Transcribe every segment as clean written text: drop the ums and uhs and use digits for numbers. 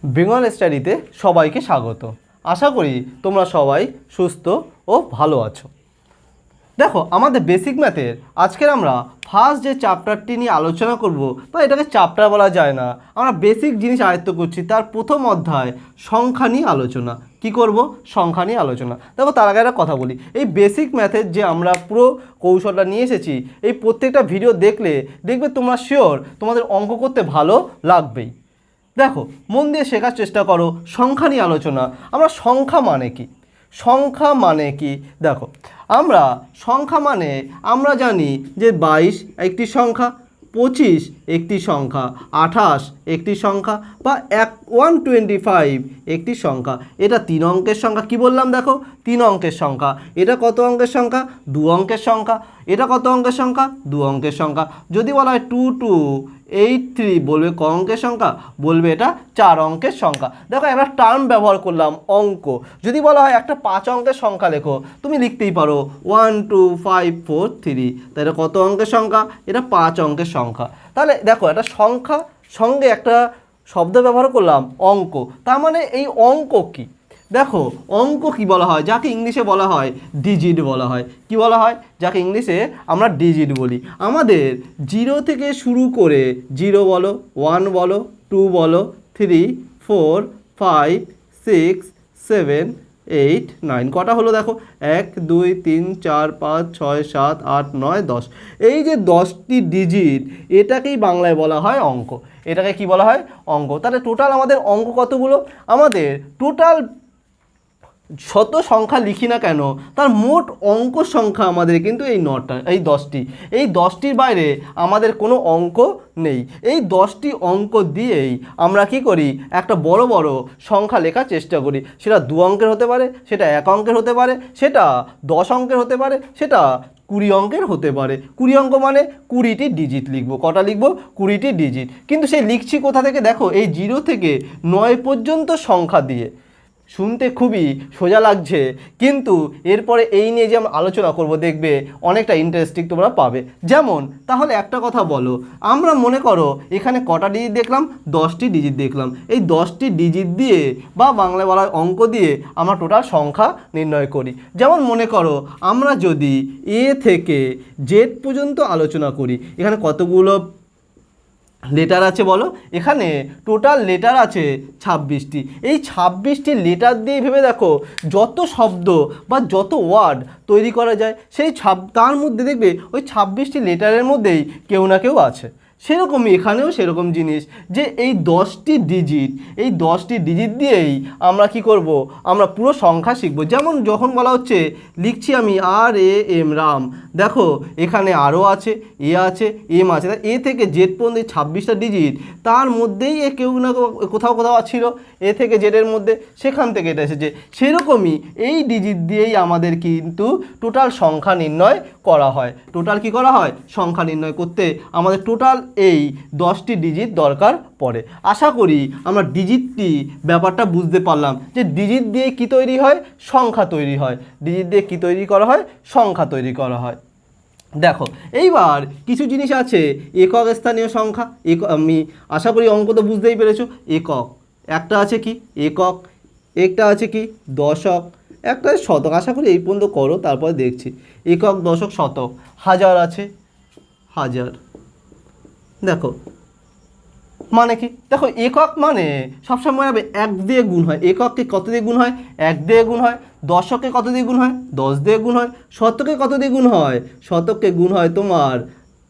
বেঙ্গল স্টাডিতে সবাইকে স্বাগত। আশা করি তোমরা সবাই সুস্থ ও ভালো আছো। দেখো, আমাদের বেসিক ম্যাথের আজকের আমরা ফার্স্ট যে চ্যাপ্টারটি নিয়ে আলোচনা করব, বা এটাকে চ্যাপ্টার বলা যায় না, আমরা বেসিক জিনিস আয়ত্ত করছি। তার প্রথম অধ্যায় সংখ্যা নিয়ে আলোচনা। কি করব? সংখ্যা নিয়ে আলোচনা। দেখো, তার আগে একটা কথা বলি, এই বেসিক ম্যাথের যে আমরা পুরো কৌশলটা নিয়ে এসেছি, এই প্রত্যেকটা ভিডিও দেখবে তোমরা শিওর তোমাদের অঙ্ক করতে ভালো লাগবেই। দেখো, মন দিয়ে শেখার চেষ্টা করো। সংখ্যা নিয়ে আলোচনা। আমরা সংখ্যা মানে কি, সংখ্যা মানে কি দেখো, আমরা সংখ্যা মানে আমরা জানি যে 22 একটি সংখ্যা, 25 একটি সংখ্যা, 28 একটি সংখ্যা, বা 125 একটি সংখ্যা। এটা 3 অঙ্কের সংখ্যা। কি বললাম? দেখো, 3 অঙ্কের সংখ্যা। এটা কত অঙ্কের সংখ্যা? 2 অঙ্কের সংখ্যা। এটা কত অঙ্কের সংখ্যা? 2 অঙ্কের সংখ্যা। যদি বলা হয় 2283, বলবে ক অঙ্কের সংখ্যা? বলবে এটা 4 অঙ্কের সংখ্যা। দেখো, একটা টার্ম ব্যবহার করলাম, অঙ্ক। যদি বলা হয় একটা 5 অঙ্কের সংখ্যা লেখো, তুমি লিখতেই পারো 12543। তাই এটা কত অঙ্কের সংখ্যা? এটা 5 অঙ্কের সংখ্যা। তাহলে দেখো, একটা সংখ্যা সঙ্গে একটা শব্দ ব্যবহার করলাম, অঙ্ক। তার মানে এই অঙ্ক কি? দেখো, অঙ্ক কি বলা হয়? যাকে ইংলিশে বলা হয় ডিজিট বলা হয়। কি বলা হয়? যাকে ইংলিশে আমরা ডিজিট বলি। আমাদের 0 থেকে শুরু করে 0 বলো, 1 বলো, 2 বলো, 3, 4, 5, 6, 7, 8, 9। কটা হলো? দেখো, 1, 2, 3, 4, 5, 6, 7, 8, 9, 10। এই যে 10টি ডিজিট, এটাকেই বাংলায় বলা হয় অঙ্ক। এটাকে কি বলা হয়? অঙ্ক। তাহলে টোটাল আমাদের অঙ্ক কতগুলো? আমাদের টোটাল শত সংখ্যা লিখি না কেন, তার মোট অঙ্ক সংখ্যা আমাদের কিন্তু এই 9টা, এই 10টি। এই 10টির বাইরে আমাদের কোনো অঙ্ক নেই। এই 10টি অঙ্ক দিয়েই আমরা কি করি? একটা বড় বড় সংখ্যা লেখার চেষ্টা করি। সেটা 2 অঙ্কের হতে পারে, সেটা 1 অঙ্কের হতে পারে, সেটা 10 অঙ্কের হতে পারে, সেটা 20 অঙ্কের হতে পারে। 20 অঙ্ক মানে 20টি ডিজিট লিখবো। কটা লিখবো? 20টি ডিজিট। কিন্তু সেই লিখছি কোথা থেকে? দেখো, এই 0 থেকে 9 পর্যন্ত সংখ্যা দিয়ে। শুনতে খুবই সোজা লাগছে, কিন্তু এরপরে এই নিয়ে যে আমরা আলোচনা করব, দেখবে অনেকটা ইন্টারেস্টিং তোমরা পাবে। যেমন, তাহলে একটা কথা বলো, আমরা মনে করো এখানে কটা ডিজিট দেখলাম? 10টি ডিজিট দেখলাম। এই 10টি ডিজিট দিয়ে, বা বাংলায় বলা হয় অঙ্ক দিয়ে, আমরা টোটাল সংখ্যা নির্ণয় করি। যেমন মনে করো আমরা যদি এ থেকে জেড পর্যন্ত আলোচনা করি, এখানে কতগুলো লেটার আছে বলো? এখানে টোটাল লেটার আছে 26টি। এই 26টি লেটার দিয়ে ভেবে দেখো, যত শব্দ বা যত ওয়ার্ড তৈরি করা যায়, সেই তার মধ্যে দেখবে ওই 26টি লেটারের মধ্যেই কেউ না কেউ আছে। সেরকমই এখানেও সেরকম জিনিস, যে এই 10টি ডিজিট, এই 10টি ডিজিট দিয়েই আমরা কি করব? আমরা পুরো সংখ্যা শিখব। যেমন যখন বলা হচ্ছে, লিখছি আমি RAM রাম, দেখো এখানে আরও আছে, এ আছে, এম আছে। এ থেকে জেড পর্যন্ত 26টা ডিজিট, তার মধ্যেই এ কেউ না কোথাও কোথাও ছিল, এ থেকে জেডের মধ্যে, সেখান থেকে এটা এসেছে। সেরকমই এই ডিজিট দিয়েই আমাদের কিন্তু টোটাল সংখ্যা নির্ণয় করা হয়। টোটাল কি করা হয়? সংখ্যা নির্ণয় করতে আমাদের টোটাল এই 10টি ডিজিট দরকার পড়ে। আশা করি আমরা ডিজিটটি ব্যাপারটা বুঝতে পারলাম, যে ডিজিট দিয়ে কি তৈরি হয়? সংখ্যা তৈরি হয়। ডিজিট দিয়ে কি তৈরি করা হয়? সংখ্যা তৈরি করা হয়। দেখো, এইবার কিছু জিনিস আছে, একক স্থানীয় সংখ্যা। আমি আশা করি অঙ্ক তো বুঝতেই পেরেছো। একক একটা আছে কি? একক। একটা আছে কি? দশক। একটা শতক। আশা করি এই পর্যন্ত করো, তারপরে দেখছি। একক, দশক, শতক। হাজার আছে, হাজার। দেখো মানে কি? দেখো, একক মানে সবসময় হবে 1 দিয়ে গুণ হয়। এককে কত দিয়ে গুণ হয়? 1 দিয়ে গুণ হয়। দশকে কত দিয়ে গুণ হয়? 10 দিয়ে গুণ হয়। শতকে কত দিয়ে গুণ হয়? শতককে গুণ হয় তোমার,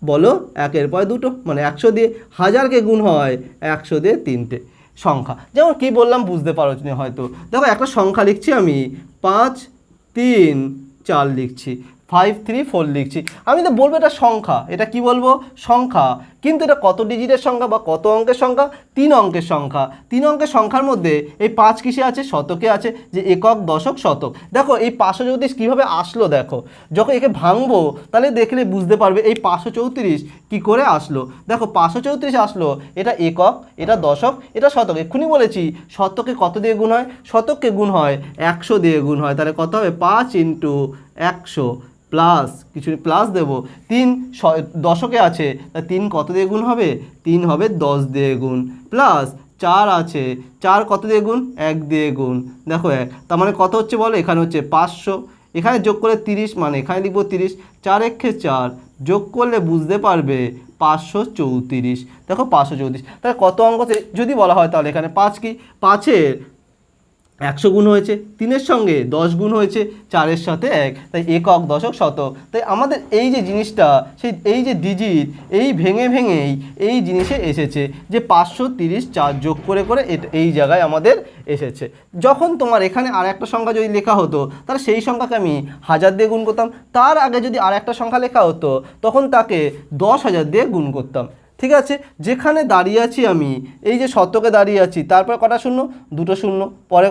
বলো, 1-এর পরে 2টো, মানে 100 দিয়ে। হাজারকে গুণ হয় 100 দিয়ে 3টে সংখ্যা। যেমন কি বললাম বুঝতে পারো হয়তো। দেখো, একটা সংখ্যা লিখছি আমি, 5, 3, 4 লিখছি, 5, 3, 4 লিখছি। আমি তো বলবো এটা সংখ্যা। এটা কি বলবো? সংখ্যা। কিন্তু এটা কত ডিজিটের সংখ্যা বা কত অঙ্কের সংখ্যা? 3 অঙ্কের সংখ্যা। 3 অঙ্কের সংখ্যার মধ্যে এই 5 কিসে আছে? শতকে আছে, যে একক, দশক, শতক। দেখো, এই 534 কীভাবে আসলো? দেখো, যখন একে ভাঙবো তাহলে দেখলে বুঝতে পারবে এই 534 কি করে আসলো। দেখো, 534 আসলো, এটা একক, এটা দশক, এটা শতক। এক্ষুনি বলেছি শতকে কত দিয়ে গুণ হয়? শতককে গুণ হয় 100 দিয়ে গুণ হয়। তাহলে কত হবে? 5 × 100 প্লাস কিছু প্লাস দেবো 3 দশকে আছে, তা 3 কত দিয়ে গুণ হবে? 3 হবে 10 দিয়ে গুণ, প্লাস 4 আছে, 4 কত দিয়ে গুণ, 1 দিয়ে গুণ, দেখো 1, তার মানে কত হচ্ছে বলো, এখানে হচ্ছে 500, এখানে যোগ করলে 30, মানে এখানে লিখবো 30, 4 একে 4, যোগ করলে বুঝতে পারবে 534, দেখো 534, তাহলে কত অঙ্ক যদি বলা হয় তাহলে এখানে 5 কি, 5-এর 100 গুণ হয়েছে, 3-এর সঙ্গে 10 গুণ হয়েছে, 4-এর সাথে 1, তাই একক, দশক, শতক। তাই আমাদের এই যে জিনিসটা, সেই এই যে ডিজিট, এই ভেঙেই এই জিনিসে এসেছে যে 530 4 যোগ করে এই জায়গায় আমাদের এসেছে। যখন তোমার এখানে আর একটা সংখ্যা যদি লেখা হতো তাহলে সেই সংখ্যাকে আমি 1000 দিয়ে গুণ করতাম, তার আগে যদি আর একটা সংখ্যা লেখা হতো তখন তাকে 10,000 দিয়ে গুণ করতাম। ঠিক আছে, যেখানে দাঁড়িয়ে আছি আমি, এই যে শতকে দাঁড়িয়ে আছি, তারপর কটা শূন্য, 2টো শূন্য, পরে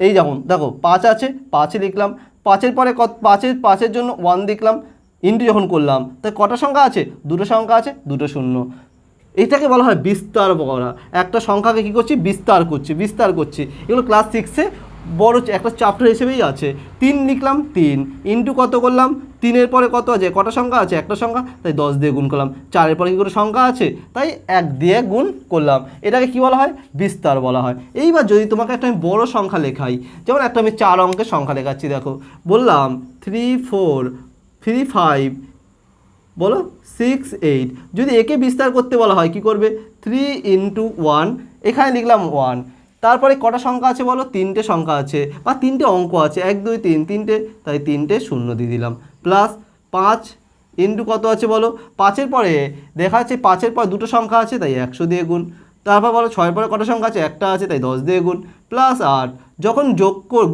এই যেমন দেখো 5 আছে, 5 লিখলাম, 5-এর পরে পাঁচের জন্য 1 লিখলাম, ইন্টু যখন করলাম তাই কটা সংখ্যা আছে, 2টো সংখ্যা আছে, 2টো শূন্য। এটাকে বলা হয় বিস্তার করা। একটা সংখ্যাকে কী করছি, বিস্তার করছি। এগুলো ক্লাস 6-এ বড় একটা চ্যাপ্টার হিসেবেই আছে। 3 লিখলাম, 3 ইন্টু কত করলাম, 3-এর পরে কত আছে, কটা সংখ্যা আছে, একটা সংখ্যা, তাই 10 দিয়ে গুণ করলাম। 4-এর পরে কী করে সংখ্যা আছে, তাই 1 দিয়ে গুণ করলাম। এটাকে কি বলা হয়, বিস্তার বলা হয়। এইবার যদি তোমাকে একটা আমি বড় সংখ্যা লেখাই, যেমন একটা আমি 4 অঙ্কের সংখ্যা লেখাচ্ছি, দেখো বললাম 3 4 3 5 বলো 6 8, যদি একে বিস্তার করতে বলা হয় কি করবে, 3 ইন্টু 1, এখানে লিখলাম 1, তারপরে কটা সংখ্যা আছে বলো, 3টে সংখ্যা আছে বা 3টে অঙ্ক আছে, 1 2 3 3টে, তাই 3টে শূন্য দিয়ে দিলাম, প্লাস 5 ইন্টু কত আছে বলো, 5-এর পরে দেখা যাচ্ছে 5-এর পর 2টো সংখ্যা আছে, তাই 100 দিয়ে গুণ, তারপর বলো 6-এর পরে কটা সংখ্যা আছে, একটা আছে, তাই 10 দিয়ে গুণ, প্লাস 8, যখন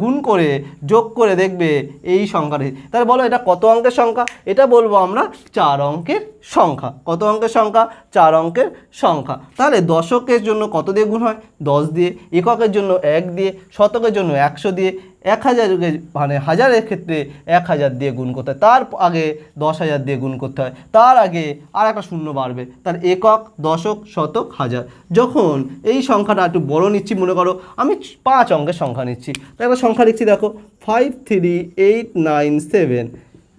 গুণ করে যোগ করে দেখবে এই সংখ্যাটা, তাহলে বলো এটা কত অঙ্কের সংখ্যা, এটা বলবো আমরা 4 অঙ্কের সংখ্যা। কত অঙ্কের সংখ্যা, 4 অঙ্কের সংখ্যা। তাহলে দশকের জন্য কত দিয়ে গুণ হয়, 10 দিয়ে, এককের জন্য 1 দিয়ে, শতকের জন্য 100 দিয়ে, 1000 মানে হাজারের ক্ষেত্রে 1000 দিয়ে গুণ করতে হয়, তার আগে 10,000 দিয়ে গুণ করতে হয়, তার আগে আর একটা শূন্য বাড়বে, তার একক, দশক, শতক, হাজার। যখন এই সংখ্যাটা একটু বড় নিচ্ছি, মনে করো আমি 5 অঙ্কের সংখ্যা নিচ্ছি, তাই একটা সংখ্যা লিখছি, দেখো 53897,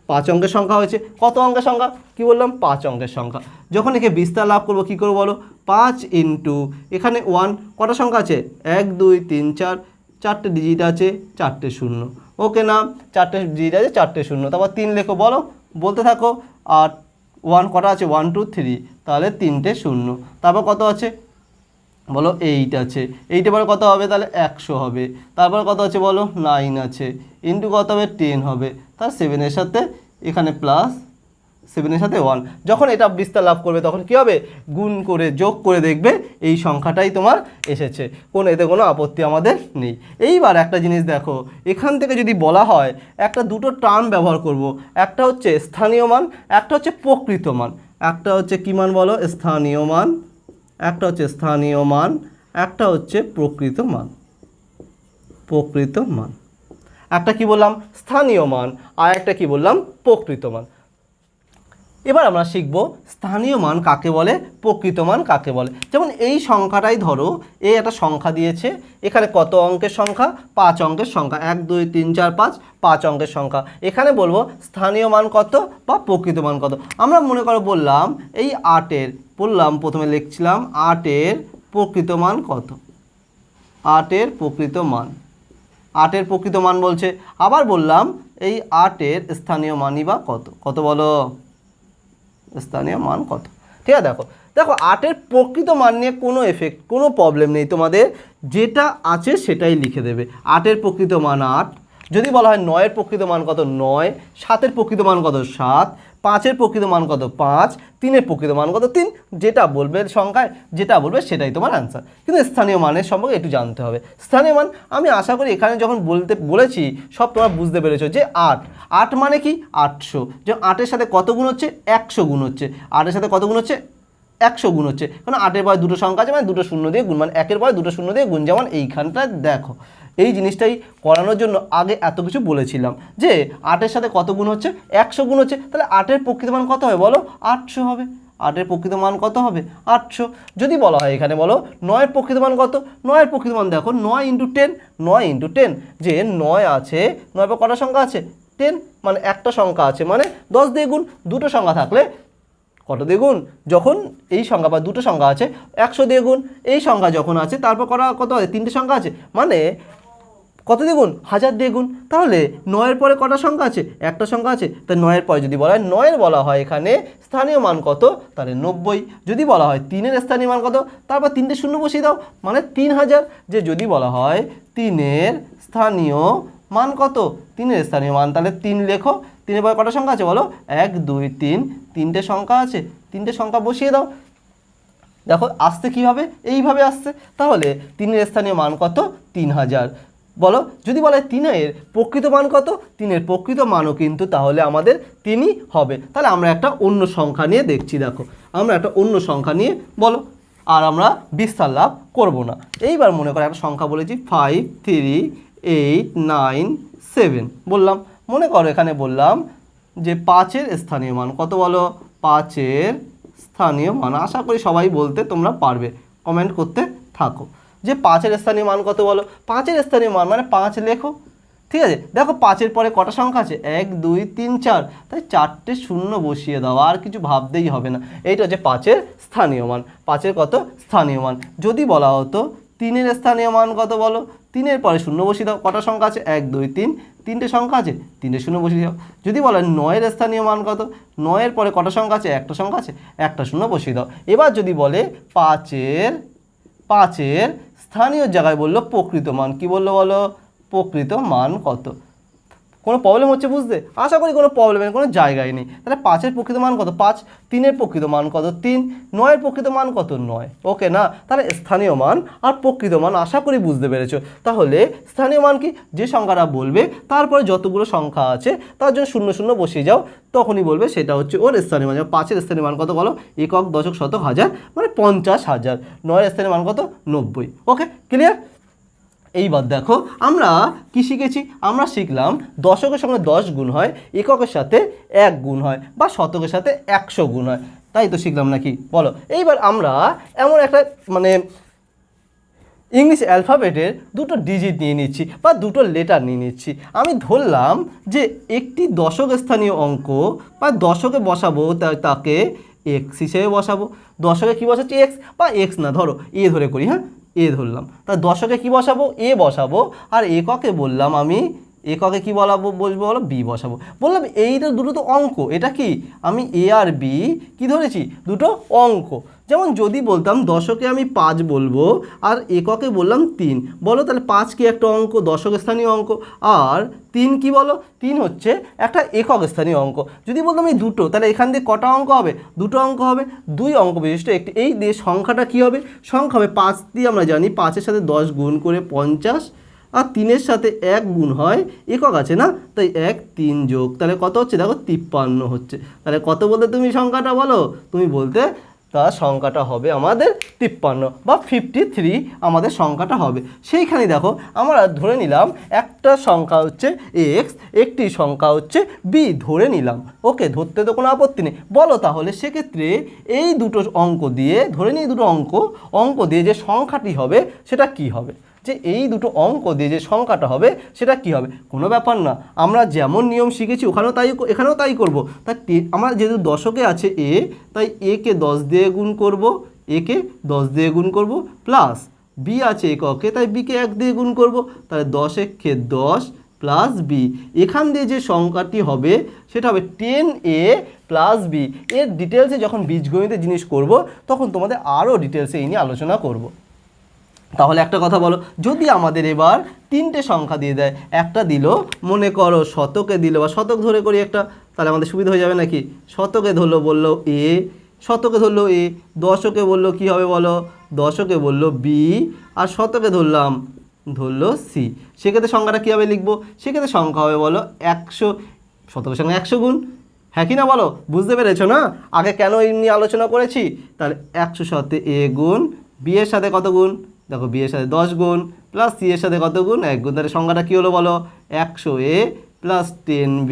5 অঙ্কের সংখ্যা হয়েছে। কত অঙ্কের সংখ্যা, কি বললাম, 5 অঙ্কের সংখ্যা। যখন একে বিস্তার লাভ করবো কী করবো বলো, 5 ইন্টু এখানে 1, কটা সংখ্যা আছে, 1 2 3 4, 4টে ডিজিট আছে, 4টে শূন্য, ওকে না, 4টে ডিজিট আছে, 4টে শূন্য, তারপর 3 লেখো, বলো বলতে থাকো, আর 1 কটা আছে, 1 2 3, তাহলে 3টে শূন্য, তারপর কত আছে বলো, 8 আছে, 8-এর পরে কত হবে, তাহলে 100 হবে, তারপর কত আছে বলো, 9 আছে, ইন্টু কত হবে, 10 হবে, তার 7-এর সাথে এখানে প্লাস 7-এর সাথে 1, যখন এটা বিস্তার লাভ করবে তখন কি হবে, গুণ করে যোগ করে দেখবে এই সংখ্যাটাই তোমার এসেছে, এতে কোনো আপত্তি আমাদের নেই। এইবার একটা জিনিস দেখো, এখান থেকে যদি বলা হয় একটা দুটো টার্ম ব্যবহার করব, একটা হচ্ছে স্থানীয় মান, একটা হচ্ছে প্রকৃত মান। একটা হচ্ছে কী মান বলো, স্থানীয় মান, একটা হচ্ছে স্থানীয় মান, একটা হচ্ছে প্রকৃত মান। একটা কি বললাম, স্থানীয় মান, আর একটা কি বললাম, প্রকৃত মান। এবার আমরা শিখব স্থানীয় মান কাকে বলে, প্রকৃত মান কাকে বলে। যেমন এই সংখ্যাটাই ধরো, এই একটা সংখ্যা দিয়েছে, এখানে কত অঙ্কের সংখ্যা, 5 অঙ্কের সংখ্যা, 1 2 3 4 5, 5 অঙ্কের সংখ্যা। এখানে বলবো স্থানীয় মান কত বা প্রকৃত মান কত। আমরা মনে করো বললাম এই 8-এর, বললাম প্রথমে লিখছিলাম 8-এর প্রকৃত মান কত, 8-এর প্রকৃত মান, 8-এর প্রকৃত মান বলছে। আবার বললাম এই 8-এর স্থানীয় মানই বা কত, কত বলো, স্থানীয় মান কত। ঠিক আছে, দেখো 8-এর প্রকৃত মান নিয়ে কোনো প্রবলেম নেই তোমাদের, যেটা আছে সেটাই লিখে দেবে। 8-এর প্রকৃত মান 8, যদি বলা হয় 9-এর প্রকৃত মান কত 9, 7-এর প্রকৃত মান কত 7, 5-এর প্রকৃত মান কত 5, 3-এর প্রকৃত মান কত 3, যেটা বলবে সংখ্যায়, যেটা বলবে সেটাই তোমার অ্যান্সার। কিন্তু স্থানীয় মানের সম্পর্কে একটু জানতে হবে। স্থানীয় মান আমি আশা করি এখানে যখন বলেছি সব তোমরা বুঝতে পেরেছো যে 8 মানে কি 800, যে 8-এর সাথে কত গুণ হচ্ছে, 100 গুণ হচ্ছে, 8-এর সাথে কত গুণ হচ্ছে, 100 গুণ হচ্ছে, কারণ 8-এর পরে 2টো সংখ্যা আছে, মানে 2টো শূন্য দিয়ে গুণ, মানে 1-এর পরে 2টো শূন্য দিয়ে গুণ। যেমন এইখানটা দেখো, এই জিনিসটাই করানোর জন্য আগে এত কিছু বলেছিলাম যে 8-এর সাথে কত গুণ হচ্ছে, 100 গুণ হচ্ছে, তাহলে 8-এর প্রকৃত মান কত হবে বলো, 800 হবে। 8-এর প্রকৃত মান কত হবে, 800। যদি বলা হয় এখানে বলো 9-এর প্রকৃত মান কত, 9-এর প্রকৃত মান দেখো 9 ইন্টু 10, 9 ইন্টু 10, যে 9 আছে, 9-এর পর কটা সংখ্যা আছে, 10, মানে একটা সংখ্যা আছে, মানে 10 দিয়ে গুণ। 2টো সংখ্যা থাকলে কত দিয়ে গুণ? যখন এই সংখ্যা বা দুটো সংখ্যা আছে 100 দিয়ে গুণ, এই সংখ্যা যখন আছে তারপর কত আছে? তিনটে সংখ্যা আছে, মানে কত দিয়ে গুণ? 1000 দিয়ে গুণ। তাহলে 9-এর পরে কটা সংখ্যা আছে? একটা সংখ্যা আছে, তাই 9-এর পরে যদি বলা হয় 9-এর বলা হয় এখানে স্থানীয় মান কত? তাহলে 90। যদি বলা হয় 3-এর স্থানীয় মান কত? তারপর 3টে শূন্য বসিয়ে দাও, মানে 3000। যে যদি বলা হয় 3-এর স্থানীয় মান কত? 3-এর স্থানীয় মান, তাহলে 3 লেখো। 3-এর পরে কটা সংখ্যা আছে বলো? 1 2 3, তিনটে সংখ্যা আছে, তিনটে সংখ্যা বসিয়ে দাও। দেখো আসছে কীভাবে? এইভাবে আসছে। তাহলে 3-এর স্থানীয় মান কত? 3000। বলো, যদি বলে 3-এর প্রকৃত মান কত? 3-এর প্রকৃত মানও কিন্তু তাহলে আমাদের 3ই হবে। তাহলে আমরা একটা অন্য সংখ্যা নিয়ে দেখছি। দেখো আমরা একটা অন্য সংখ্যা নিয়ে বলো, আর আমরা বিস্তার লাভ করব না। এইবার মনে করো একটা সংখ্যা বলেছি 5 3 8 9 7 বললাম। মনে করো এখানে বললাম যে 5-এর স্থানীয় মান কত? বলো 5-এর স্থানীয় মান। আশা করি সবাই বলতে তোমরা পারবে, কমেন্ট করতে থাকো যে 5-এর স্থানীয় মান কত? বলো 5-এর স্থানীয় মান মানে 5 লেখো। ঠিক আছে, দেখো 5-এর পরে কটা সংখ্যা আছে? 1 2 3 4, তাই 4টে শূন্য বসিয়ে দাও, আর কিছু ভাবতেই হবে না। এইটা হচ্ছে 5-এর স্থানীয় মান। 5-এর কত? স্থানীয় মান। যদি বলা হতো 3-এর স্থানীয় মান কত? বলো 3-এর পরে শূন্য বসিয়ে দাও। কটা সংখ্যা আছে? 1 2 3, তিনটে সংখ্যা আছে, তিনটে শূন্য বসিয়ে দাও। যদি বলে 9-এর স্থানীয় মান কত? 9-এর পরে কটা সংখ্যা আছে? একটা সংখ্যা আছে, একটা শূন্য বসিয়ে দাও। এবার যদি বলে 5-এর স্থানীয় জায়গায় বললো প্রকৃত মান, কি বললো বলো? প্রকৃত মান কত? কোনো প্রবলেম হচ্ছে বুঝতে? আশা করি কোনো প্রবলেমের কোনো জায়গায় নেই। তাহলে 5-এর প্রকৃত মান কত? 5। 3-এর প্রকৃত মান কত? 3। 9-এর প্রকৃত মান কত? 9। ওকে না? তাহলে স্থানীয় মান আর প্রকৃত মান আশা করি বুঝতে পেরেছো। তাহলে স্থানীয় মান কি? যে সংখ্যাটা বলবে তারপরে যতগুলো সংখ্যা আছে তার জন্য শূন্য শূন্য বসিয়ে যাও, তখনই বলবে সেটা হচ্ছে ওর স্থানীয় মান। 5-এর স্থানীয় মান কত বলো? একক দশক শতক হাজার, মানে 50,000। 9-এর স্থানীয় মান কত? 90। ওকে, ক্লিয়ার? এইবার দেখো আমরা কি শিখেছি? আমরা শিখলাম দশকের সঙ্গে 10 গুণ হয়, এককের সাথে 1 গুণ হয়, বা শতকের সাথে 100 গুণ হয়। তাই তো শিখলাম নাকি? বলো। এইবার আমরা এমন একটা মানে ইংলিশ অ্যালফাবেটের দুটো ডিজিট নিয়ে নিচ্ছি বা দুটো লেটার নিয়ে নিচ্ছি। আমি ধরলাম যে একটি দশক স্থানীয় অঙ্ক বা দশকে বসাবো, তাকে এক্স হিসেবে বসাবো। দশকে কী বসাচ্ছি? এক্স, বা এক্স না, ধরো এ ধরে করি, হ্যাঁ এ ধরলাম। তা দশকে কি বসাবো? এ বসাবো। আর এককে বললাম আমি, এককে কি বলাবো বলবো বলো? বি বসাবো। বললাম এই তো দুটো তো অঙ্ক, এটা কি আমি এ আর বি কি ধরেছি? দুটো অঙ্ক। যেমন যদি বলতাম দশকে আমি 5 বলবো আর এককে বললাম 3, বলো তাহলে 5 কি একটা অঙ্ক, দশক স্থানীয় অঙ্ক, আর 3 কি বলো? 3 হচ্ছে একটা একক স্থানীয় অঙ্ক। যদি বলতাম এই দুটো, তাহলে এখান দিয়ে কটা অঙ্ক হবে? দুটো অঙ্ক হবে। 2 অঙ্ক বিশিষ্ট একটি, এই দিয়ে সংখ্যাটা কি হবে? সংখ্যা হবে 5 দিয়ে আমরা জানি 5-এর সাথে 10 গুণ করে 50, আর 3-এর সাথে 1 গুণ হয়, একক আছে না, তাই 1 3 যোগ, তাহলে কত হচ্ছে? দেখো 53 হচ্ছে। তাহলে কত বলতে তুমি সংখ্যাটা বলো? তুমি বলতে তার সংখ্যাটা হবে আমাদের 53 বা 53 আমাদের সংখ্যাটা হবে। সেইখানে দেখো আমরা ধরে নিলাম একটা সংখ্যা হচ্ছে এক্স, একটি সংখ্যা হচ্ছে বি ধরে নিলাম। ওকে, ধরতে তো কোনো আপত্তি নেই। বলো তাহলে সেক্ষেত্রে এই দুটো অঙ্ক দিয়ে, ধরে নিই দুটো অঙ্ক দিয়ে যে সংখ্যাটি হবে সেটা কি হবে? যে এই দুটো অঙ্ক দিয়ে যে সংখ্যাটা হবে সেটা কি হবে? কোনো ব্যাপার না, আমরা যেমন নিয়ম শিখেছি এখানেও তাই করব। তাই আমরা যেহেতু দশকে আছে এ, তাই একে 10 দিয়ে গুণ করব, একে 10 দিয়ে গুণ করব, প্লাস বি আছে এককে, তাই বিকে 1 দিয়ে গুণ করব, তাহলে 10 একে 10 প্লাস বি। এখান দিয়ে যে সংখ্যাটি হবে সেটা হবে 10a প্লাস বি। এর ডিটেলসে যখন বীজগণিতের জিনিস করব তখন তোমাদের আরও ডিটেলসে এই নিয়ে আলোচনা করব। তাহলে একটা কথা বলো, যদি আমাদের এবার 3টে সংখ্যা দিয়ে দেয়, একটা দিল মনে করো শতকে দিল, বা শতক ধরে করি একটা, তাহলে আমাদের সুবিধা হয়ে যাবে নাকি? শতকে ধরলো বললো এ, শতকে ধরলো এ, দশকে বললো কি হবে বলো? দশকে বললো বি, আর শতকে ধরলো সি। সেক্ষেত্রে সংখ্যাটা কীভাবে লিখবো? সেক্ষেত্রে সংখ্যা হবে বলো 100, শতকের সঙ্গে 100 গুণ, হ্যাঁ কি না বলো? বুঝতে পেরেছো না আগে কেন এই নিয়ে আলোচনা করেছি? তাহলে 100 সাথে এ গুণ, বি এর সাথে কত গুণ? দেখো বি এর সাথে 10 গুণ, প্লাস সি এর সাথে কত গুণ? 1 গুণ। তাহলে সংখ্যাটা কী হলো বলো? 100a plus 10b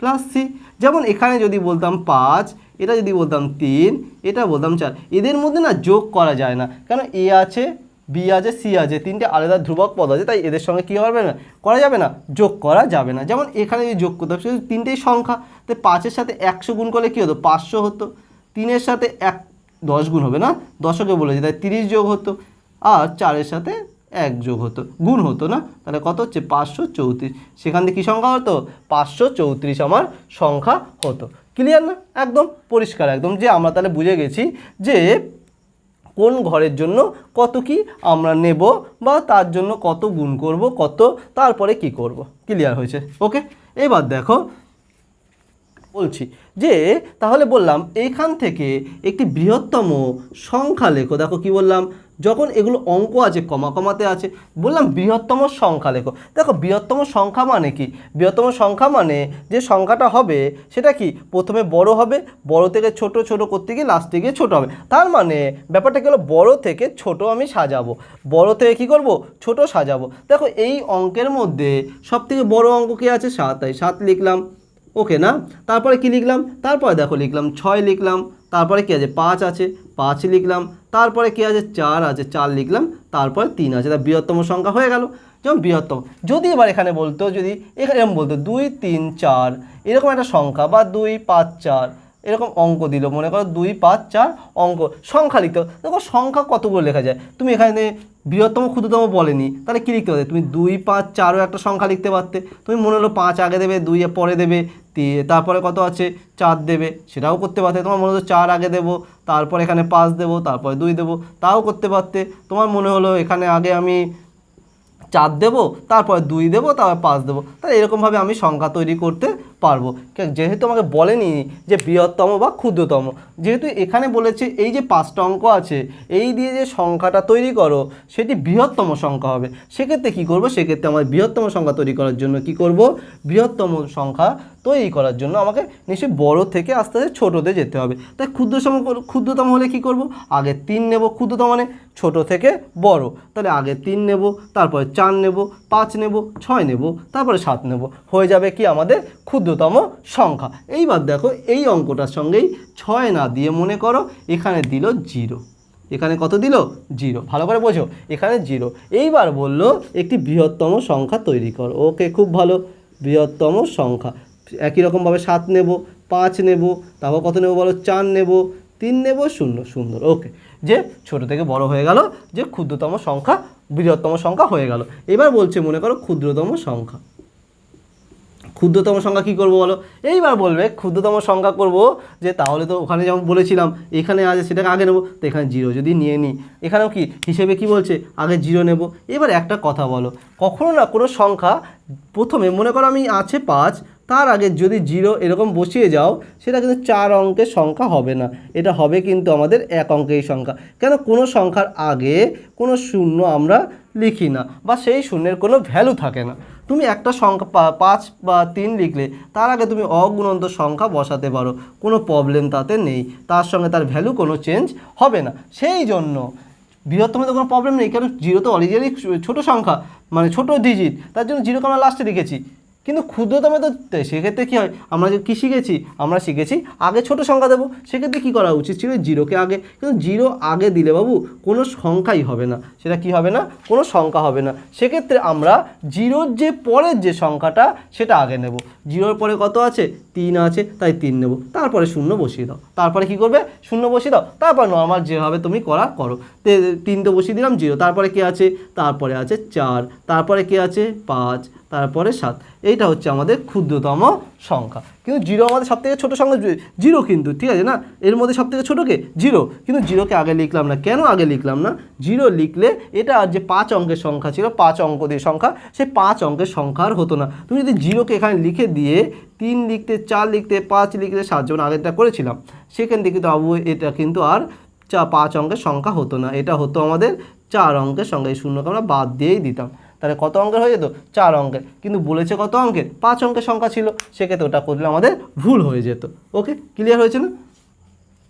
plus C. যেমন এখানে যদি বলতাম 5, এটা যদি বলতাম 3, এটা বলতাম 4, এদের মধ্যে না যোগ করা যায় না, কেন এ আছে, বি আছে, সি আছে, 3টে আলাদা ধ্রুবক পদ আছে, তাই এদের সঙ্গে কী হবে না? করা যাবে না, যোগ করা যাবে না। যেমন এখানে যদি যোগ করতে হবে 3টেই সংখ্যা, তাই 5-এর সাথে 100 গুণ করলে কী হতো? 500 হতো। 3-এর সাথে 10 গুণ হবে না, দশকে বলেছি, তাই 30 যোগ হতো, আর 4-এর সাথে 1 যোগ হতো, গুণ হতো না, তাহলে কত হচ্ছে 534। সেখান থেকে কী সংখ্যা হতো? 534 আমার সংখ্যা হতো। ক্লিয়ার না? একদম পরিষ্কার একদম, যে আমরা তাহলে বুঝে গেছি যে কোন ঘরের জন্য কত কি আমরা নেব, বা তার জন্য কত গুণ করব, কত তারপরে কি করব। ক্লিয়ার হয়েছে? ওকে, এবার দেখো বলছি যে তাহলে বললাম এইখান থেকে একটি বৃহত্তম সংখ্যা লেখো। দেখো কি বললাম, যখন এগুলো অঙ্ক আছে কমা কমাতে আছে, বললাম বৃহত্তম সংখ্যা লেখো। দেখো বৃহত্তম সংখ্যা মানে কি? বৃহত্তম সংখ্যা মানে যে সংখ্যাটা হবে সেটা কি প্রথমে বড় হবে, বড় থেকে ছোট, ছোট করতে গিয়ে লাস্টে গিয়ে ছোট হবে। তার মানে ব্যাপারটা কি হলো, বড় থেকে ছোট আমি সাজাবো, বড় থেকে কি করব, ছোট সাজাবো। দেখো এই অঙ্কের মধ্যে সবথেকে বড় অঙ্ক কি আছে? 7, তাই 7 লিখলাম। ওকে না? তারপরে কি লিখলাম? তারপরে দেখো লিখলাম 6 লিখলাম, তারপরে কি আছে 5 আছে, 5 লিখলাম, তারপরে কি আছে 4 আছে, 4 লিখলাম, তারপরে 3 আছে। তা বৃহত্তম সংখ্যা হয়ে গেল। যেমন বৃহত্তম, যদি এবার এখানে বলতো, যদি এখানে এরকম বলতো 2, 3, 4 এরকম একটা সংখ্যা, বা 2, 5, 4 এরকম অঙ্ক দিল, মনে করো 2, 5, 4 অঙ্ক সংখ্যা লিখতে হবে। দেখো সংখ্যা কতগুলো লেখা যায়, তুমি এখানে বৃহত্তম ক্ষুদ্রতম বলেনি, তাহলে কী লিখতে পারতে? তুমি 2, 5, 4ও একটা সংখ্যা লিখতে পারতে। তুমি মনে হলো 5 আগে দেবে, 2 পরে দেবে, তারপরে কত আছে 4 দেবে, সেটাও করতে পারতে। তোমার মনে হলো 4 আগে দেবো, তারপর এখানে 5 দেবো, তারপরে 2 দেবো, তাও করতে পারতে। তোমার মনে হলো এখানে আগে আমি 4 দেবো, তারপর 2 দেবো, তারপর 5 দেবো, তাহলে এরকমভাবে আমি সংখ্যা তৈরি করতে পারবো। যেহেতু আমাকে বলেনি যে বৃহত্তম বা ক্ষুদ্রতম, যেহেতু এখানে বলেছে এই যে 5টা অঙ্ক আছে এই দিয়ে যে সংখ্যাটা তৈরি করো সেটি বৃহত্তম সংখ্যা হবে, সেক্ষেত্রে কী করবো? সেক্ষেত্রে আমার বৃহত্তম সংখ্যা তৈরি করার জন্য কি করব? বৃহত্তম সংখ্যা তৈরি করার জন্য আমাকে নিশ্চয়ই বড় থেকে আস্তে আস্তে ছোটোতে যেতে হবে। তাই ক্ষুদ্রতম হলে কি করব? আগে 3 নেব, ক্ষুদ্রতম মানে ছোট থেকে বড়, তাহলে আগে 3 নেব, তারপরে 4 নেব, 5 নেব, 6 নেব, তারপরে 7 নেব, হয়ে যাবে কি আমাদের ক্ষুদ্রতম সংখ্যা। এইবার দেখো এই অঙ্কটার সঙ্গেই 6 না দিয়ে মনে করো এখানে দিল 0, এখানে কত দিল? 0। ভালো করে বোঝো, এখানে 0। এইবার বললো একটি বৃহত্তম সংখ্যা তৈরি করো। ওকে, খুব ভালো, বৃহত্তম সংখ্যা। একই রকমভাবে 7 নেব, 5 নেব, তারপর কত নেব বলো? 4 নেব, 3 নেব, 0। সুন্দর। ওকে, যে ছোট থেকে বড় হয়ে গেল, যে ক্ষুদ্রতম সংখ্যা বৃহত্তম সংখ্যা হয়ে গেল। এবার বলছে মনে করো ক্ষুদ্রতম সংখ্যা। ক্ষুদ্রতম সংখ্যা কী করবো বলো? এইবার বলবে ক্ষুদ্রতম সংখ্যা করব, যে তাহলে তো ওখানে যেমন বলেছিলাম এখানে আছে সেটাকে আগে নেব, তো এখানে 0 যদি নিয়ে নিই, এখানেও কি হিসেবে কি বলছে? আগে 0 নেব। এবার একটা কথা বলো, কখনো না কোনো সংখ্যা প্রথমে মনে করো আমি আছে 5, তার আগে যদি 0 এরকম বসিয়ে যাও, সেটা কিন্তু 4 অঙ্কের সংখ্যা হবে না, এটা হবে কিন্তু আমাদের 1 অঙ্কের সংখ্যা। কেন? কোনো সংখ্যার আগে কোনো শূন্য আমরা লিখি না, বা সেই শূন্যের কোনো ভ্যালু থাকে না। তুমি একটা সংখ্যা 5 বা 3 লিখলে তার আগে তুমি অগুণন্ত সংখ্যা বসাতে পারো, কোনো প্রবলেম তাতে নেই, তার সঙ্গে তার ভ্যালু কোনো চেঞ্জ হবে না। সেই জন্য বৃহত্তমে তো কোনো প্রবলেম নেই, কারণ 0 তো অরিজিনালি ছোটো সংখ্যা, মানে ছোটো ডিজিট, তার জন্য 0কে আমরা লাস্টে লিখেছি। কিন্তু ক্ষুদ্রতমে তো সেক্ষেত্রে কী হয়, আমরা কী শিখেছি? আমরা শিখেছি আগে ছোট সংখ্যা দেবো, সেক্ষেত্রে কী করা উচিত ছিল? 0কে আগে, কিন্তু 0 আগে দিলে বাবু কোনো সংখ্যাই হবে না, সেটা কি হবে না? কোনো সংখ্যা হবে না। সেক্ষেত্রে আমরা 0-র যে পরের যে সংখ্যাটা সেটা আগে নেব। 0-র পরে কত আছে? 3 আছে, তাই 3 নেব, তারপরে 0 বসিয়ে দাও। তারপরে কি করবে? 0 বসিয়ে দাও, তারপর নর্মাল যেভাবে তুমি করো। 3 তো বসিয়ে দিলাম, 0, তারপরে কি আছে? তারপরে আছে 4, তারপরে কি আছে? 5, তারপরে 7। এইটা হচ্ছে আমাদের ক্ষুদ্রতম সংখ্যা। কিন্তু 0 আমাদের সবথেকে ছোটো সংখ্যা 0, কিন্তু ঠিক আছে না, এর মধ্যে সবথেকে ছোটো কে? 0, কিন্তু 0কে আগে লিখলাম না। কেন আগে লিখলাম না? 0 লিখলে এটা যে 5 অঙ্কের সংখ্যা ছিল, 5 অঙ্ক দিয়ে সংখ্যা, সেই 5 অঙ্কের সংখ্যা আর হতো না। তুমি যদি 0কে এখানে লিখে দিয়ে 3 লিখতে, 4 লিখতে, 5 লিখতে, 7 যেমন আগেরটা করেছিলাম, সেখান থেকে কিন্তু এটা কিন্তু আর 5 অঙ্কের সংখ্যা হতো না, এটা হতো আমাদের 4 অঙ্কের সংখ্যা। এই শূন্যকে আমরা বাদ দিয়েই দিতাম, তাহলে কত অঙ্কের হয়ে যেত? 4 অঙ্কের। কিন্তু বলেছে কত অঙ্কের? 5 অঙ্কের সংখ্যা ছিল, সেক্ষেত্রে ওটা করলে আমাদের ভুল হয়ে যেত। ওকে, ক্লিয়ার হয়েছে না?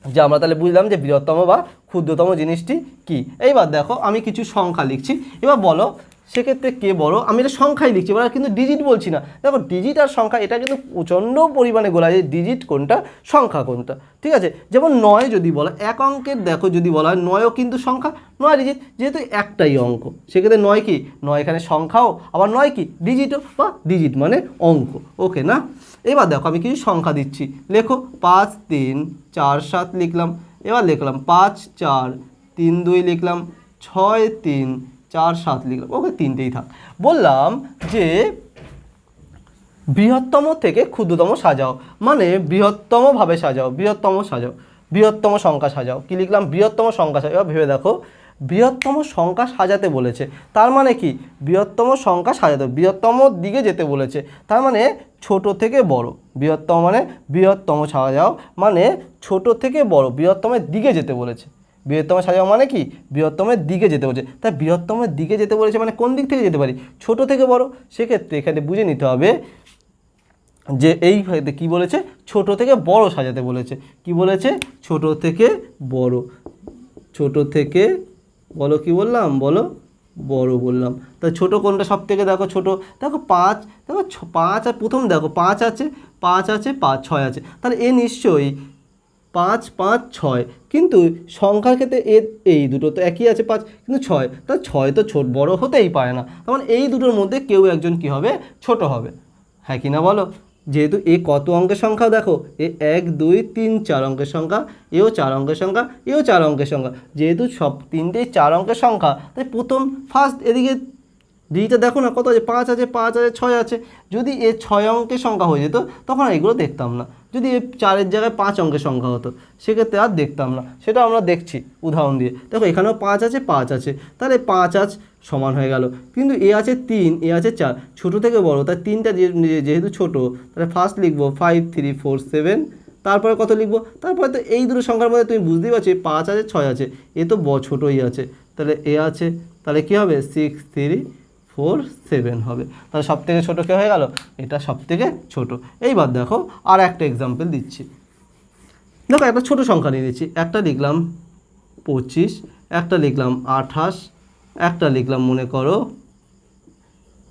যে আমরা তাহলে বুঝলাম যে বৃহত্তম বা ক্ষুদ্রতম জিনিসটি কি। এইবার দেখো আমি কিছু সংখ্যা লিখছি। এবার বলো সেক্ষেত্রে কে বড়, আমি এটা সংখ্যায় লিখছি, এবার কিন্তু ডিজিট বলছি না। দেখো ডিজিট আর সংখ্যা এটা কিন্তু প্রচণ্ড পরিমাণে গোলা যায়, ডিজিট কোনটা সংখ্যা কোনটা, ঠিক আছে। যেমন 9 যদি বলা, এক অঙ্কের দেখো যদি বলা হয় 9ও কিন্তু সংখ্যা, 9 ডিজিট, যেহেতু একটাই অঙ্ক সেক্ষেত্রে 9 কি 9 এখানে সংখ্যাও, আবার 9 কি ডিজিটও, বা ডিজিট মানে অঙ্ক, ওকে না। এবার দেখো আমি কিছু সংখ্যা দিচ্ছি, লেখো 5 3 4 7 লিখলাম, এবার লিখলাম 5 4 3 2 লিখলাম, 6 3 4 7 লিখলাম, ওকে তিনটেই থাক। বললাম যে বৃহত্তম থেকে ক্ষুদ্রতম সাজাও, মানে বৃহত্তমভাবে সাজাও, বৃহত্তম সংখ্যা সাজাও। কি লিখলাম? বৃহত্তম সংখ্যা সাজাও। এবার ভেবে দেখো, বৃহত্তম সংখ্যা সাজাতে বলেছে, তার মানে কি বৃহত্তম সংখ্যা সাজাতে, বৃহত্তম দিকে যেতে বলেছে, তার মানে ছোট থেকে বড়। বৃহত্তম মানে বৃহত্তম সাজাও মানে ছোট থেকে বড়, বৃহত্তমের দিকে যেতে বলেছে। বৃহত্তম সাজাও মানে কি বৃহত্তমের দিকে যেতে বলেছে, তাই বৃহত্তমের দিকে যেতে বলেছে মানে কোন দিক থেকে যেতে পারি? ছোট থেকে বড়। সেক্ষেত্রে এখানে বুঝে নিতে হবে যে এই কি বলেছে, ছোট থেকে বড় সাজাতে বলেছে। কি বলেছে? ছোট থেকে বড়, ছোট থেকে বলো, কি বললাম বলো, বড় বললাম। তা ছোট কোনটা সব থেকে? দেখো ছোট, দেখো 5, দেখো 5 আর প্রথম দেখো 5 আছে 5 আছে 5 6 আছে, তাহলে এ নিশ্চয়ই 5 5 6, কিন্তু সংখ্যার ক্ষেত্রে এই দুটো তো একই আছে 5, কিন্তু 6, তাহলে 6 তো ছোট বড় হতেই পারে না, তখন এই দুটোর মধ্যে কেউ একজন কি হবে? ছোট হবে, হ্যাঁ কি না বলো। যেহেতু এ কত অঙ্কের সংখ্যা দেখো, এ 1 2 3 4 অঙ্কের সংখ্যা, এও 4 অঙ্কের সংখ্যা, এও 4 অঙ্কের সংখ্যা, যেহেতু সব তিনটেই 4 অঙ্কের সংখ্যা, তাই প্রথম ফার্স্ট এদিকে ডিজিটটা দেখো না কত আছে, 5 আছে 5 আছে 6 আছে। যদি এ 6 অঙ্কের সংখ্যা হয়ে যেত তখন এগুলো দেখতাম না, যদি এ 4-এর জায়গায় 5 অঙ্কের সংখ্যা হতো সেক্ষেত্রে আর দেখতাম না, সেটা আমরা দেখছি উদাহরণ দিয়ে। দেখো এখানেও 5 আছে 5 আছে, তাহলে 5 আজ সমান হয়ে গেল, কিন্তু এ আছে 3 এ আছে 4, ছোটো থেকে বড়, তাই তিনটা যেহেতু ছোট, তাহলে ফার্স্ট লিখবো 5 3 4 7, তারপরে কত লিখবো? তারপরে তো এই দুটো সংখ্যার মধ্যে তুমি বুঝতেই পারছো 5 আছে 6 আছে, এ তো ছোটোই আছে, তাহলে এ আছে, তাহলে কী হবে? 6 3 4 7 হবে, তাহলে সব থেকে ছোটো কে হয়ে গেল? এটা সব থেকে ছোটো। এইবার দেখো আর একটা এক্সাম্পল দিচ্ছি, দেখো একটা ছোটো সংখ্যা নিয়ে দিচ্ছি, একটা লিখলাম 25, একটা লিখলাম 28, একটা লিখলাম মনে করো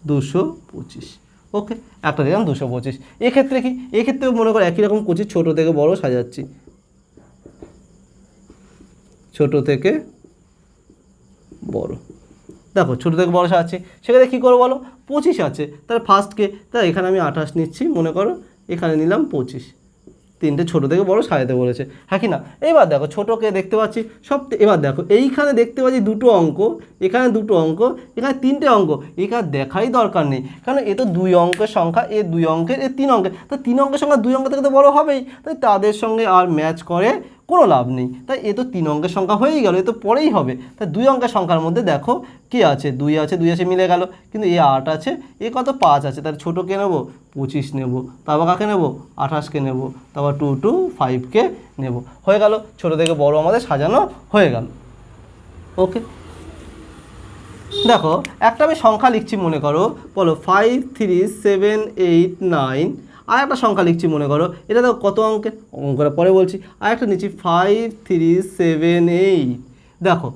225, ওকে, একটা লিখলাম 225। এক্ষেত্রে কি? এক্ষেত্রে মনে করো একই রকম করছি, ছোটো থেকে বড় সাজাচ্ছি, ছোটো থেকে বড়। দেখো ছোটো থেকে বড় সাজাচ্ছি, সেক্ষেত্রে কী করবো বলো? 25 আছে, তাহলে ফার্স্টকে, তাই এখানে আমি 28 নিচ্ছি, মনে করো এখানে নিলাম 25, তিনটে ছোটো থেকে বড় সাজাতে বলেছে, হ্যাঁ কি না। এবার দেখো ছোটোকে দেখতে পাচ্ছি সব, এবার দেখো এইখানে দেখতে পাচ্ছি দুটো অঙ্ক, এখানে দুটো অঙ্ক, এখানে তিনটে অঙ্ক, এখানে দেখাই দরকার নেই, কারণ এ তো 2 অঙ্কের সংখ্যা, এ 2 অঙ্কের, এ 3 অঙ্কের, তো 3 অঙ্কের সংখ্যা 2 অঙ্ক থেকে তো বড় হবেই, তাই তাদের সঙ্গে আর ম্যাচ করে কোনো লাভ নেই, তাই এ তো 3 অঙ্কের সংখ্যা হয়েই গেল, এ তো পরেই হবে। তাই 2 অঙ্কের সংখ্যার মধ্যে দেখো কি আছে? 2 আছে 2 আছে মিলে গেল, কিন্তু এ 8 আছে, এ কত 5 আছে, তাহলে ছোটো কে নেবো? 25 নেব, তারপর কাকে নেব? 28কে নেব, তারপর 2 2 5কে নেব, হয়ে গেল, ছোটো থেকে বড় আমাদের সাজানো হয়ে গেল, ওকে। দেখো একটা আমি সংখ্যা লিখছি, মনে করো বলো 5 3 7 8 9, আর একটা সংখ্যা লিখছি মনে করো, এটা দেখো কত অঙ্কের, অঙ্কটা পরে বলছি, আর একটা নিচ্ছি 5 3 7 8। দেখো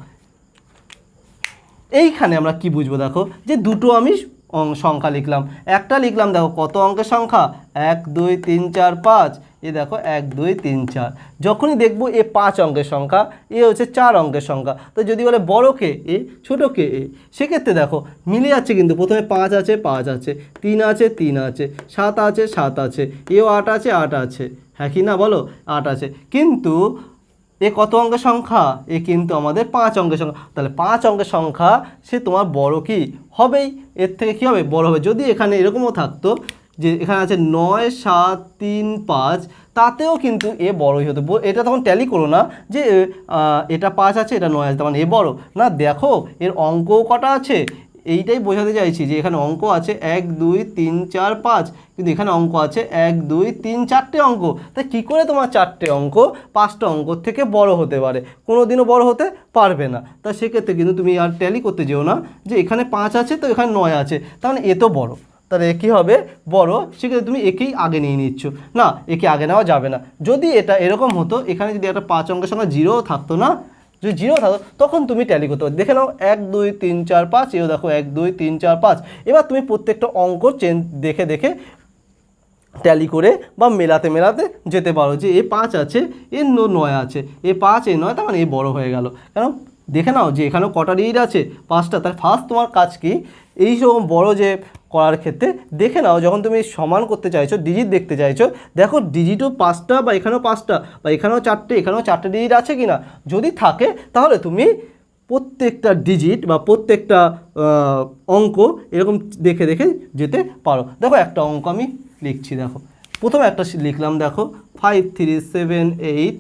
এইখানে আমরা কি বুঝবো? দেখো যে দুটো আমি সংখ্যা লিখলাম, একটা লিখলাম দেখো কত অঙ্কের সংখ্যা, 1 2 3 4 5, এ দেখো 1 2 3 4, যখনই দেখবো এ 5 অঙ্কের সংখ্যা, এ হচ্ছে 4 অঙ্কের সংখ্যা, তো যদি বলে বড় কে এ, ছোট কে এ, সেক্ষেত্রে দেখো মিলে যাচ্ছে, কিন্তু প্রথমে 5 আছে 5 আছে, 3 আছে 3 আছে, 7 আছে 7 আছে, এও 8 আছে 8 আছে, হ্যাঁ কি না বলো? 8 আছে, কিন্তু এ কত অঙ্কের সংখ্যা? এ কিন্তু আমাদের 5 অঙ্কের সংখ্যা, তাহলে 5 অঙ্কের সংখ্যা সে তোমার বড় কি হবেই, এর থেকে কি হবে? বড় হবে। যদি এখানে এরকমও থাকতো যে এখানে আছে 9 7 3 5, তাতেও কিন্তু এ বড়ই হতো, এটা তখন ট্যালি করো না যে এটা 5 আছে এটা 9 আছে, তার মানে এ বড় না। দেখো এর অঙ্কও কটা আছে, এইটাই বোঝাতে চাইছি যে এখানে অঙ্ক আছে 1 2 3 4 5, কিন্তু এখানে অঙ্ক আছে 1 2 3 4টে অঙ্ক, তাই কী করে তোমার 4টে অঙ্ক 5টা অঙ্ক থেকে বড় হতে পারে? কোনো দিনও বড় হতে পারবে না। তা সেক্ষেত্রে কিন্তু তুমি আর ট্যালি করতে যেও না যে এখানে 5 আছে তো এখানে 9 আছে, তার মানে এ তো বড়, তাহলে কী হবে? বড়। সেক্ষেত্রে তুমি একেই আগে নিয়ে নিচ্ছ, না একে আগে নেওয়া যাবে না। যদি এটা এরকম হতো, এখানে যদি একটা 5 অঙ্কের সঙ্গে 0 থাকতো না, যদি 0 থাকতো তখন তুমি ট্যালি করতে পারো। দেখে নাও 1 2 3 4 5, এও দেখো 1 2 3 4 5। এবার তুমি প্রত্যেকটা অঙ্ক দেখে দেখে ট্যালি করে বা মেলাতে মেলাতে যেতে পারো যে এ 5 আছে, এর 9 আছে, এ 5 এ 9, তার মানে এ বড় হয়ে গেল। কারণ দেখে নাও যে এখানেও কটা ডিজিট আছে, 5টা। তার ফার্স্ট তোমার কাজ কি, এই রকম বড় যে করার ক্ষেত্রে দেখে নাও যখন তুমি সমান করতে চাইছো, ডিজিট দেখতে চাইছো, দেখো ডিজিটও 5টা বা এখানেও 5টা বা এখানেও 4টে, এখানেও 4টে ডিজিট আছে কি না। যদি থাকে তাহলে তুমি প্রত্যেকটা ডিজিট বা প্রত্যেকটা অঙ্ক এরকম দেখে দেখে যেতে পারো। দেখো একটা অঙ্ক আমি লিখছি, দেখো প্রথমে একটা লিখলাম, দেখো 5 3 7 8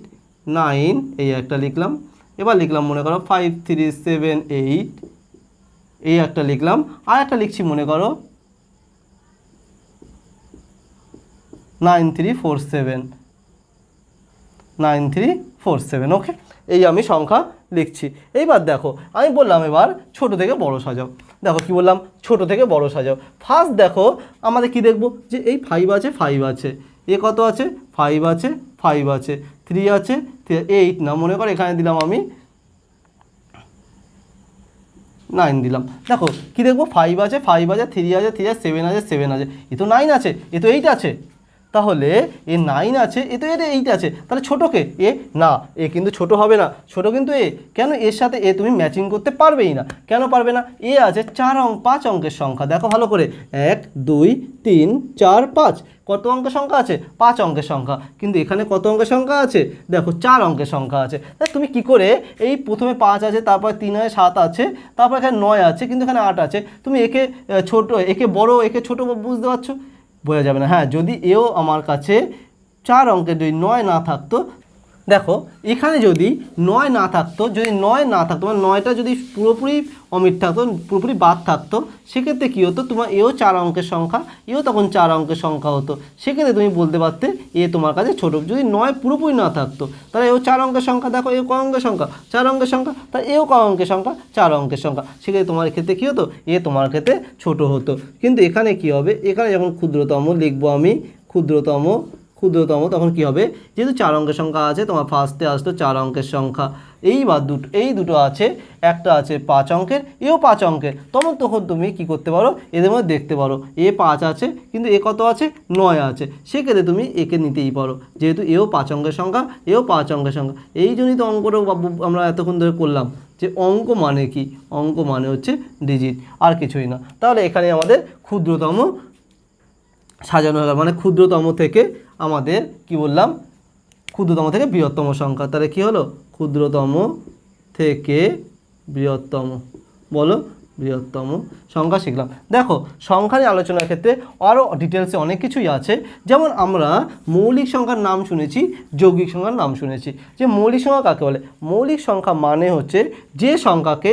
9, এই একটা লিখলাম। এবার লিখলাম মনে করো 5 3 7 8, এই একটা লিখলাম। আর একটা লিখছি মনে করো 9 3 4 7, 9 3 4 7। ওকে, এই আমি সংখ্যা লিখছি। এইবার দেখো আমি বললাম এবার ছোট থেকে বড় সাজাও। দেখো কি বললাম, ছোট থেকে বড় সাজাও। ফার্স্ট দেখো আমাদের কি দেখবো, যে এই 5 আছে, 5 আছে, এ কত আছে, 5 আছে, 5 আছে, 3 আছে, 8 না, মনে করো এখানে দিলাম আমি 9 দিলাম। দেখো কি দেখবো, 5 আছে, 5 আছে, 3 আছে, 3 আছে, 7 আছে, 7 আছে, এ তো 9 আছে, এ তো 8 আছে। তাহলে এ 9 আছে, এ তো এর 8 আছে, তাহলে ছোটোকে এ না, এ কিন্তু ছোট হবে না, ছোট কিন্তু এ। কেন, এর সাথে এ তুমি ম্যাচিং করতে পারবেই না। কেন পারবে না, এ আছে 5 অঙ্কের সংখ্যা। দেখো ভালো করে, 1 2 3 4 5, কত অঙ্কের সংখ্যা আছে, 5 অঙ্কের সংখ্যা। কিন্তু এখানে কত অঙ্কের সংখ্যা আছে, দেখো 4 অঙ্কের সংখ্যা আছে। তাই তুমি কি করে, এই প্রথমে 5 আছে, তারপর 3 আছে, 7 আছে, তারপর এখানে 9 আছে, কিন্তু এখানে 8 আছে, তুমি একে ছোট, একে বড়, একে ছোট বুঝতে পারছো, বোঝা যাবে না। হ্যাঁ, যদি এও আমার কাছে 4 অঙ্কের যদি 9 না থাকতো, দেখো এখানে যদি 9 না থাকতো, যদি 9 না থাকতো মানে 9টা যদি পুরোপুরি অমিট থাকতো, পুরোপুরি বাদ থাকতো, সেক্ষেত্রে কী হতো, তোমার এও 4 অঙ্কের সংখ্যা, এও তখন 4 অঙ্কের সংখ্যা হতো। সেক্ষেত্রে তুমি বলতে পারতে এ তোমার কাছে ছোটো। যদি 9 পুরোপুরি না থাকতো তাহলে এও 4 অঙ্কের সংখ্যা। দেখো এও ক অঙ্কের সংখ্যা, 4 অঙ্কের সংখ্যা, তাহলে এও ক অঙ্কের সংখ্যা, 4 অঙ্কের সংখ্যা। সেক্ষেত্রে তোমার ক্ষেত্রে কী হতো, এ তোমার ক্ষেত্রে ছোট হতো। কিন্তু এখানে কি হবে, এখানে যখন ক্ষুদ্রতম লিখবো আমি, ক্ষুদ্রতম, তখন কি হবে, যেহেতু 4 অঙ্কের সংখ্যা আছে, তোমার ফার্স্টে আসতো 4 অঙ্কের সংখ্যা। এইবার এই দুটো আছে, একটা আছে 5 অঙ্কের, এও 5 অঙ্কের। তখন তুমি কি করতে পারো, এদের মধ্যে দেখতে পারো এ 5 আছে, কিন্তু এ কত আছে, 9 আছে। সেক্ষেত্রে তুমি একে নিতেই পারো, যেহেতু এও 5 অঙ্কের সংখ্যা, এও 5 অঙ্কের সংখ্যা। এই জন্যই তো অঙ্কটাও আমরা এতক্ষণ ধরে করলাম, যে অঙ্ক মানে কি, অঙ্ক মানে হচ্ছে ডিজিট, আর কিছুই না। তাহলে এখানে আমাদের ক্ষুদ্রতম সাজানো হয়ে গেল, মানে ক্ষুদ্রতম থেকে আমাদের কি বললাম, ক্ষুদ্রতম থেকে বৃহত্তম সংখ্যা। তাহলে কি হলো, ক্ষুদ্রতম থেকে বৃহত্তম, বলো বৃহত্তম সংখ্যা শিখলাম। দেখো সংখ্যা নিয়ে আলোচনার ক্ষেত্রে আরও ডিটেলসে অনেক কিছুই আছে। যেমন আমরা মৌলিক সংখ্যার নাম শুনেছি, যৌগিক সংখ্যার নাম শুনেছি। যে মৌলিক সংখ্যা কাকে বলে, মৌলিক সংখ্যা মানে হচ্ছে যে সংখ্যাকে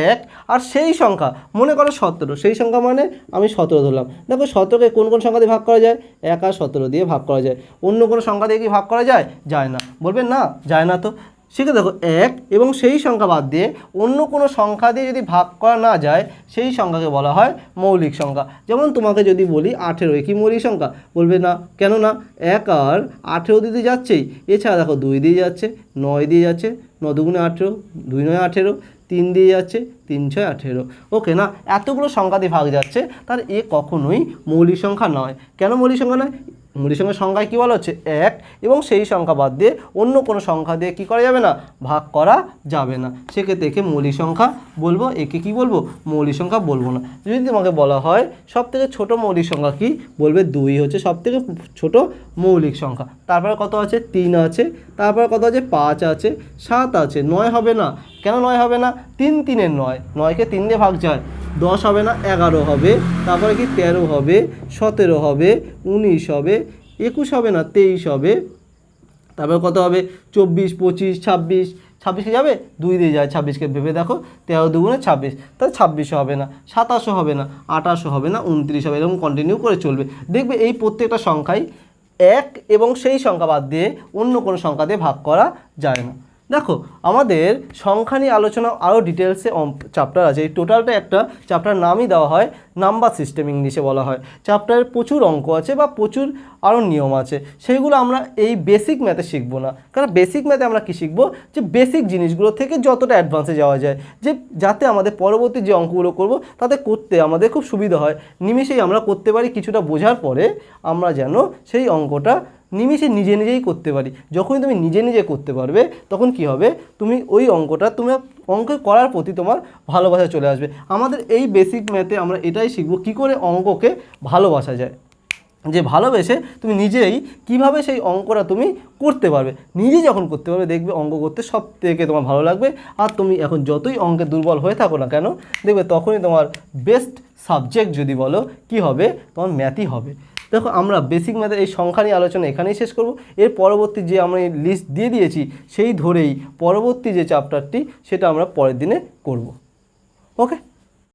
1 আর সেই সংখ্যা, মনে করো 17, সেই সংখ্যা মানে আমি 17 ধরলাম। দেখো 17কে কোন কোন সংখ্যা দিয়ে ভাগ করা যায়, 1 আর 17 দিয়ে ভাগ করা যায়। অন্য কোনো সংখ্যা দিয়ে কি ভাগ করা যায়, যায় না। বলবেন না, যায় না। তো সেক্ষেত্রে দেখো 1 এবং সেই সংখ্যা বাদ দিয়ে অন্য কোনো সংখ্যা দিয়ে যদি ভাগ করা না যায়, সেই সংখ্যাকে বলা হয় মৌলিক সংখ্যা। যেমন তোমাকে যদি বলি 18, কি মৌলিক সংখ্যা, বলবে না, কেন না, 1 আর 18 দিয়ে যাচ্ছেই। এছাড়া দেখো 2 দিয়ে যাচ্ছে, 9 দিয়ে যাচ্ছে, 9 দুগুণে 18, 2 9 18, 3 দিয়ে যাচ্ছে, 3 6 18। ওকে না, এতগুলো সংখ্যা দিয়ে ভাগ যাচ্ছে, তার এ কখনোই মৌলিক সংখ্যা নয়। কেন মৌলিক সংখ্যা নয়, মৌলিক সংখ্যার সংখ্যায় কী বলা হচ্ছে, 1 এবং সেই সংখ্যা বাদ দিয়ে অন্য কোনো সংখ্যা দিয়ে কী করা যাবে না, ভাগ করা যাবে না। সেক্ষেত্রে একে মৌলিক সংখ্যা বলবো, একে কি বলবো, মৌলিক সংখ্যা বলবো না। যদি তোমাকে বলা হয় সবথেকে ছোট মৌলিক সংখ্যা কি, বলবে 2 হচ্ছে সবথেকে ছোট মৌলিক সংখ্যা। তারপরে কত আছে, 3 আছে, তারপরে কত আছে, 5 আছে, 7 আছে, 9 হবে না। কেন 9 হবে না, 3 3 এর 9, 9কে 3 দিয়ে ভাগ যায়, 10 হবে না, 11 হবে, তারপরে কি 13 হবে, 17 হবে, 19 হবে, 21 হবে না, 23 হবে, তারপরে কত হবে, 24 25 26, 26কে যাবে, 2 দিয়ে যায়, 26কে ভেবে দেখো, 13 দুগুণে 26, তাহলে 26 হবে না, 27 হবে না, 28 হবে না, 29 হবে, এরকম কন্টিনিউ করে চলবে। দেখবে এই প্রত্যেকটা সংখ্যাই 1 এবং সেই সংখ্যা বাদ দিয়ে অন্য কোনো সংখ্যা দিয়ে ভাগ করা যায় না। দেখো আমাদের সংখ্যা নিয়ে আলোচনা আরও ডিটেলসে চ্যাপ্টার আছে। এই টোটালটা একটা চ্যাপ্টার নামই দেওয়া হয় নাম্বার সিস্টেম, ইংলিশে বলা হয়। চ্যাপ্টারের প্রচুর অঙ্ক আছে বা প্রচুর আরও নিয়ম আছে, সেইগুলো আমরা এই বেসিক ম্যাথে শিখবো না। কারণ বেসিক ম্যাথে আমরা কি শিখবো, যে বেসিক জিনিসগুলো থেকে যতটা অ্যাডভান্সে যাওয়া যায়, যে যাতে আমাদের পরবর্তী যে অঙ্কগুলো করব তাতে করতে আমাদের খুব সুবিধা হয়, নিমিষেই আমরা করতে পারি। কিছুটা বোঝার পরে আমরা যেন সেই অঙ্কটা নিমিষে নিজে নিজেই করতে পারি। যখনই তুমি নিজে নিজে করতে পারবে তখন কি হবে, তুমি ওই অঙ্কটা তুমি অঙ্ক করার প্রতি তোমার ভালোবাসা চলে আসবে। আমাদের এই বেসিক ম্যাথে আমরা এটাই শিখবো কী করে অঙ্ককে ভালোবাসা যায়, যে ভালোবেসে তুমি নিজেই কিভাবে সেই অঙ্কটা তুমি করতে পারবে। নিজে যখন করতে পারবে দেখবে অঙ্ক করতে সব থেকে তোমার ভালো লাগবে। আর তুমি এখন যতই অঙ্কে দুর্বল হয়ে থাকো না কেন, দেখবে তখনই তোমার বেস্ট সাবজেক্ট যদি বলো কি হবে, তোমার ম্যাথই হবে। দেখো আমরা বেসিক ম্যাথের এই সংখ্যা নিয়ে আলোচনা এখানেই শেষ করব। এর পরবর্তী যে আমরা লিস্ট দিয়ে দিয়েছি সেই ধরেই পরবর্তী যে চ্যাপ্টারটি সেটা আমরা পরের দিনে করব। ওকে।